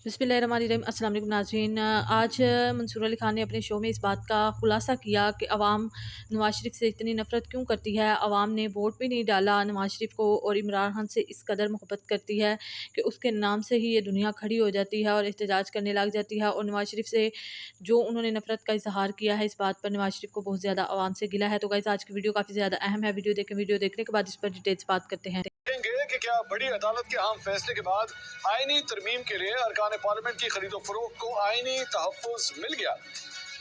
बिस्मिल्लाहिर्रहमानिर्रहीम। अस्सलाम वालेकुम नाज़रीन। आज मंसूर अली ख़ान ने अपने शो में इस बात का खुलासा किया कि अवाम नवाज शरीफ से इतनी नफ़रत क्यों करती है। अवाम ने वोट भी नहीं डाला नवाज शरीफ को और इमरान खान से इस कदर मोहब्बत करती है कि उसके नाम से ही ये दुनिया खड़ी हो जाती है और एहतजाज करने लग जाती है। और नवाज शरीफ से जो उन्होंने नफ़रत का इजहार किया है, इस बात पर नवाज शरीफ को बहुत ज़्यादा अवाम से गिला है। तो गाइस, आज की वीडियो काफ़ी ज़्यादा अहम है। वीडियो देखें, वीडियो देखने के बाद इस पर डिटेल्स बात करते हैं। देखेंगे कि क्या बड़ी अदालत के अहम फैसले के बाद आईनी तरमीम के लिए अरकान पार्लियामेंट की खरीदो फरोख्त को आईनी तहफ़्फ़ुज़ मिल गया।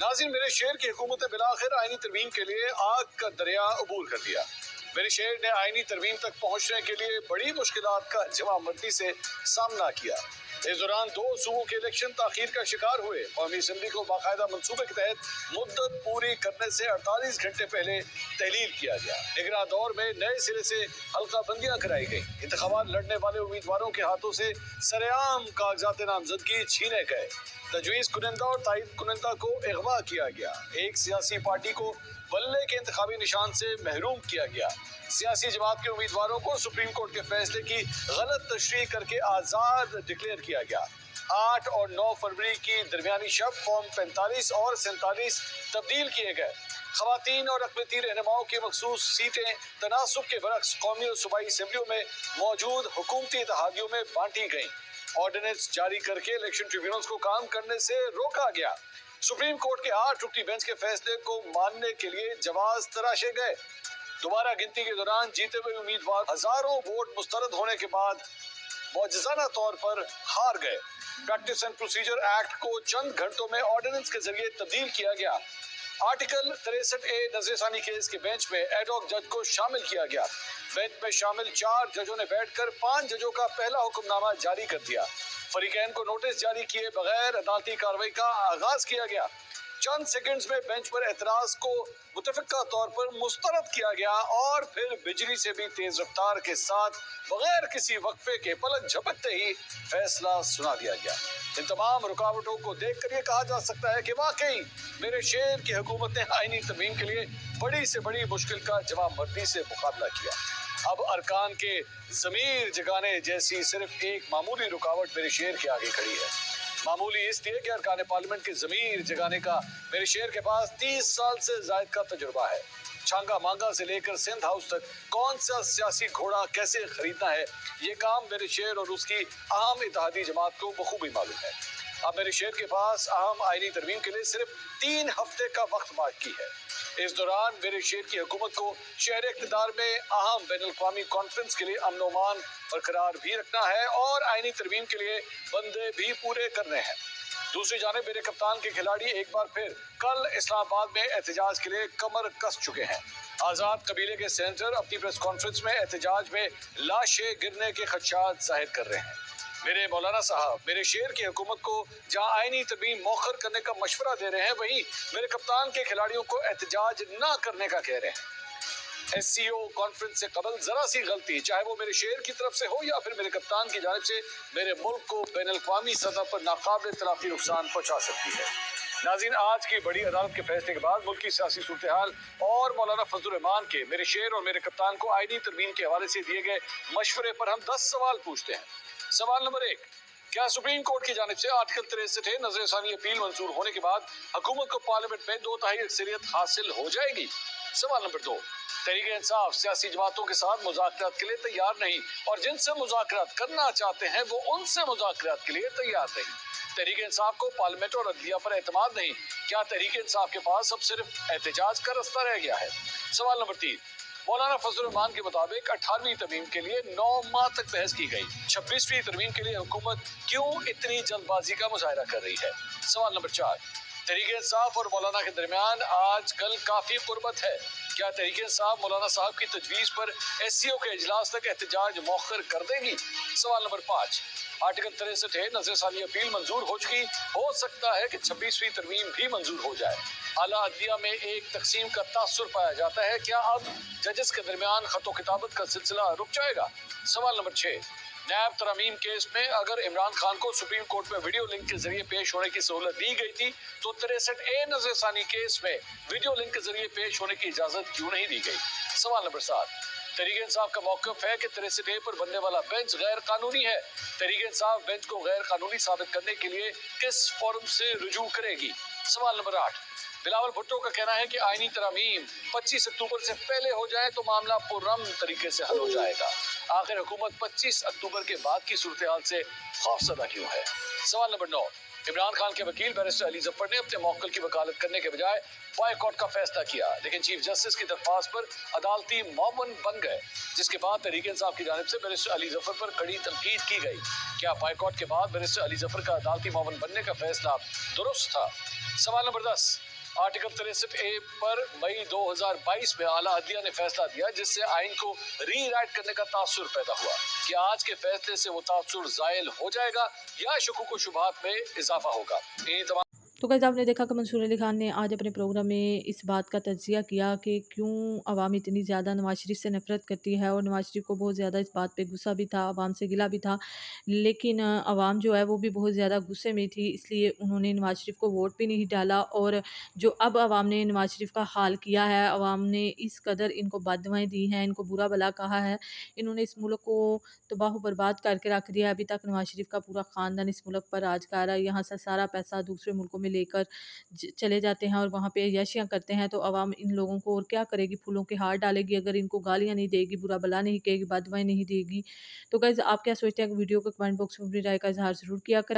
नाज़रीन, मेरे शेर की हुकूमत ने बिलाखिर आईनी तरमीम के लिए आग का दरिया अबूर कर दिया। मेरे शेर ने आईनी तरमीम तक पहुंचने के लिए बड़ी मुश्किलात का जवाबमंदी से सामना किया। इस दौरान 2 सूबों के इलेक्शन ताखीर का शिकार हुए। कौमी असम्बली को बाकायदा मनसूबे के तहत मुद्दत पूरी करने से 48 घंटे पहले तहलील किया गया। निगरान दौर में नए सिरे से हल्का बंदियां कराई गई। इंतखाबात लड़ने वाले उम्मीदवारों के हाथों से सरेआम कागजात नामजदगी छीने गए। तजवीज़ कुनिंदा और तायद कुनिंदा को अगवा किया गया। एक सियासी पार्टी को बल्ले के इंतखाबी निशान से महरूम किया गया। सियासी जमात के उम्मीदवारों को सुप्रीम कोर्ट के फैसले की गलत तशरीह करके आज़ाद डिक्लेयर किया गया। 8 और 9 फरवरी की दरमियानी शब फॉर्म 45 और 47 तब्दील किए गए। खवातीन और अक़लियती रहनुमाओं की मखसूस सीटें तनासुब के बरक्स कौमी और सूबाई असम्बलियों में मौजूद हुकूमती इत्तेहादियों में बांटी गईं। ऑर्डिनेंस जारी करके इलेक्शन ट्रिब्यूनल्स को काम करने से रोका गया। सुप्रीम कोर्ट के 8 रुकनी बेंच के फैसले को मानने के लिए जवाज तराशे गए। दोबारा गिनती के दौरान जीते हुए उम्मीदवार हजारों वोट मुस्तरद होने के बाद मौजज़ाना तौर पर हार गए। प्रैक्टिस एंड प्रोसीजर एक्ट को चंद घंटों में ऑर्डिनेंस के जरिए तब्दील किया गया। आर्टिकल 63A नजरसानी केस के बेंच में एडहॉक जज को शामिल किया गया। बेंच में शामिल 4 जजों ने बैठकर 5 जजों का पहला हुक्मनामा जारी कर दिया। फरीकैन को नोटिस जारी किए बगैर अदालती कार्रवाई का आगाज किया गया। चंद सेकंड्स में बेंच पर एतराज को मुतफिका तौर पर मुस्तरद किया गया और फिर बिजली से भी तेज रफ्तार के साथ बगैर किसी वक्फे के पलक झपकते ही फैसला सुना दिया गया। इन तमाम रुकावटों को देखकर यह कहा जा सकता है कि वाकई मेरे शेर की हुकूमत ने आईनी तरमीम के लिए बड़ी से बड़ी मुश्किल का जवाबमंदी से मुकाबला किया। अब अरकान के जमीर जगाने जैसी सिर्फ एक मामूली रुकावट मेरे शेर के आगे खड़ी है। मामूली इसलिए कि अरकान पार्लियामेंट के जमीर जगाने का मेरे शेर के पास 30 साल से जायद का तजुर्बा है। छांगा मांगा से लेकर सिंध हाउस तक कौन सा सियासी घोड़ा कैसे खरीदना है, ये काम मेरे शेर और उसकी अहम इत्तेहादी जमात को बखूबी मालूम है। अब मेरे शेर के पास अहम आईनी तरमीम के लिए सिर्फ 3 हफ्ते का वक्त बाकी है। इस दौरान मेरे शेर की हुकूमत को शहर इक़्तिदार में अहम बैनुल-अक़वामी कॉन्फ्रेंस के लिए अमन-ओ-अमान बरकरार भी रखना है और आईनी तरमीम के लिए बंदे भी पूरे करने हैं। दूसरी जानिब मेरे कप्तान के खिलाड़ी एक बार फिर कल इस्लामाबाद में एहतजाज के लिए कमर कस चुके हैं। आज़ाद कबीले के सेनेटर अपनी प्रेस कॉन्फ्रेंस में एहतजाज में लाशें गिरने के खदशात जाहिर कर रहे हैं। मेरे मौलाना साहब मेरे शेर की हुकूमत को जहां आईनी तरमीम मौखर करने का मशवरा दे रहे हैं, वहीं मेरे कप्तान के खिलाड़ियों को एहतजाज ना करने का कह रहे हैं। SCO कॉन्फ्रेंस से कबल जरा सी गलती, चाहे वो मेरे शेर की तरफ से हो या फिर मेरे कप्तान की जानिब से, मेरे मुल्क को बैनुल-अक़वामी सतह पर नाकाबिल तलाफी नुकसान पहुंचा सकती है। नाज़रीन, आज की बड़ी अदालत के फैसले के बाद मुल्क की सियासी सूरत हाल और मौलाना फजल रहमान के मेरे शेर और मेरे कप्तान को आईनी तरमीम के हवाले से दिए गए मशवरे पर हम 10 सवाल पूछते हैं। सवाल नंबर 1, क्या सुप्रीम कोर्ट की जानिब से आर्टिकल 63 नजरसानी अपील मंजूर होने के बाद हुकूमत को पार्लियामेंट में 2/3 अक्सरियत हासिल हो जाएगी? सवाल नंबर 2, तहरीक इंसाफ सियासी जमातों के साथ मुज़ाकरात के लिए तैयार नहीं और जिनसे मुज़ाकरात करना चाहते हैं वो उनसे मुज़ाकरात के लिए तैयार नहीं। तहरीक इंसाफ को पार्लियामेंट और अदलिया पर एतमाद नहीं, क्या तहरीक इंसाफ के पास अब सिर्फ एहतजाज का रास्ता रह गया है? सवाल नंबर 3, मौलाना फजल रहमान के मुताबिक 18वीं तरमीम के लिए 9 माह तक बहस की गई। 26वीं तरमीम के लिए हुकूमत क्यों इतनी जल्दबाजी का मुजाहरा कर रही है? सवाल नंबर 4, तहरीक इंसाफ और मौलाना के दरमियान आजकल काफी कुर्बत है, क्या तहरीक इंसाफ मौलाना साहब की तजवीज पर SCO के इजलास तक एहतजाज मौखर कर देगी? सवाल नंबर 5, आर्टिकल 63 नजरसानी अपील मंजूर हो चुकी, हो सकता है कि 26वीं तरमीम भी मंजूर हो जाए। आला अदलिया में एक तकसीम का तासुर पाया जाता है, क्या अब जजेस के दरमियान खतो किताबत का सिलसिला रुक जाएगा? सवाल नंबर 6, नैब तरमीम केस में अगर इमरान खान को सुप्रीम कोर्ट में वीडियो लिंक के जरिए पेश होने की सहूलत दी गई थी, तो 63A नजरसानी केस में वीडियो लिंक के जरिए पेश होने की इजाजत क्यों नहीं दी गई? सवाल नंबर 7, तहरीक इंसाफ का मौक़िफ़ है कि 63A पर बनने वाला बेंच गैर कानूनी है। तहरीक इंसाफ बेंच को गैर कानूनी साबित करने के लिए किस फोरम से रुजू करेगी? सवाल नंबर 8। बिलावल भुट्टो का कहना है कि आईनी तरामीम 25 अक्टूबर से पहले हो जाए तो मामला पुरअमन तरीके से हल हो जाएगा। आखिर हुकूमत 25 अक्टूबर के बाद की सूरत हाल से खौफजदा क्यों है? सवाल नंबर 9। इमरान खान के वकील बैरिस्टर अली जफर ने अपने मौक्किल की वकालत करने के बजाय बॉयकॉट का फैसला किया, लेकिन चीफ जस्टिस की दरख्वास्त पर अदालती मौमन बन गए, जिसके बाद तहरीक इंसाफ की जानिब से बैरिस्टर अली जफर पर कड़ी तनकीद की गई। क्या बॉयकॉट के बाद बैरिस्टर अली जफर का अदालती मौमन बनने का फैसला दुरुस्त था? सवाल नंबर 10। आर्टिकल 63A पर मई 2022 में आला अदलिया ने फैसला दिया, जिससे आइन को रीराइट करने का तासुर पैदा हुआ। क्या आज के फैसले से वो तासुर ज़ायल हो जाएगा या शुकूक व शुबहात में इजाफा होगा? इन्हीं तमाम तो गाइस आपने देखा कि मंसूर अली खान ने आज अपने प्रोग्राम में इस बात का तज्ज़िया किया कि क्यों अवाम इतनी ज़्यादा नवाज शरीफ से नफ़रत करती है, और नवाज शरीफ को बहुत ज़्यादा इस बात पे गुस्सा भी था, अवाम से गिला भी था। लेकिन अवाम जो है वो भी बहुत ज़्यादा गुस्से में थी, इसलिए उन्होंने नवाज शरीफ को वोट भी नहीं डाला। और जो अब अवाम ने नवाज शरीफ का हाल किया है, अवाम ने इस कदर इनको बददुआएँ दी हैं, इनको बुरा भला कहा है, इन्होंने इस मुल्क को तबाह बर्बाद करके रख दिया। अभी तक नवाज शरीफ का पूरा ख़ानदान इस मुल्क पर राज कर रहा है, यहाँ से सारा पैसा दूसरे मुल्कों में लेकर चले जाते हैं और वहाँ पे अय्याशियाँ करते हैं। तो अवाम इन लोगों को और क्या करेगी, फूलों के हार डालेगी अगर इनको गालियाँ नहीं देगी, बुरा भला नहीं कहेगी, बददुआएँ नहीं देगी। तो गाइज़ आप क्या सोचते हैं? वीडियो को कमेंट बॉक्स में अपनी राय का इज़हार ज़रूर किया करें।